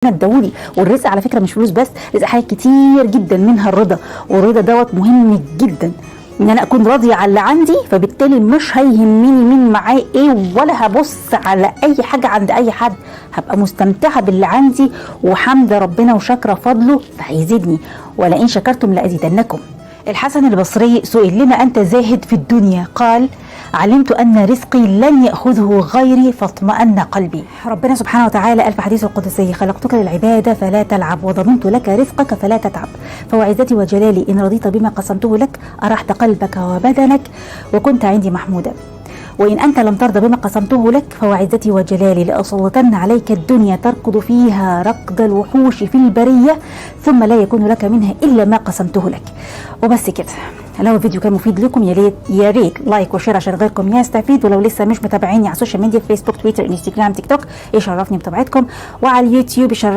اداهولي. والرزق على فكره مش فلوس بس، رزق حاجات كتير جدا منها الرضا، والرضا دوت مهم جدا ان انا اكون راضيه على اللي عندي، فبالتالي مش هيهمني مين معاه ايه، ولا هبص على اي حاجه عند اي حد، هبقى مستمتعه باللي عندي وحمد ربنا وشاكره فضله فهيزيدني، ولئن شكرتم لازيدنكم. الحسن البصري سئل: لما انت زاهد في الدنيا؟ قال: علمت ان رزقي لن ياخذه غيري فاطمأن قلبي. ربنا سبحانه وتعالى قال في حديث القدسي: خلقتك للعباده فلا تلعب، وضمنت لك رزقك فلا تتعب، فوعزتي وجلالي ان رضيت بما قسمته لك ارحت قلبك وبدنك وكنت عندي محمودا، وإن أنت لم ترضى بما قسمته لك فوعزتي وجلالي لأسلطن عليك الدنيا تركض فيها ركض الوحوش في البرية ثم لا يكون لك منها إلا ما قسمته لك. وبس كده. لو الفيديو كان مفيد لكم يا ريت لايك وشير عشان غيركم يستفيد، ولو لسه مش متابعيني على السوشيال ميديا فيسبوك تويتر انستجرام تيك توك يشرفني بمتابعتكم، وعلى اليوتيوب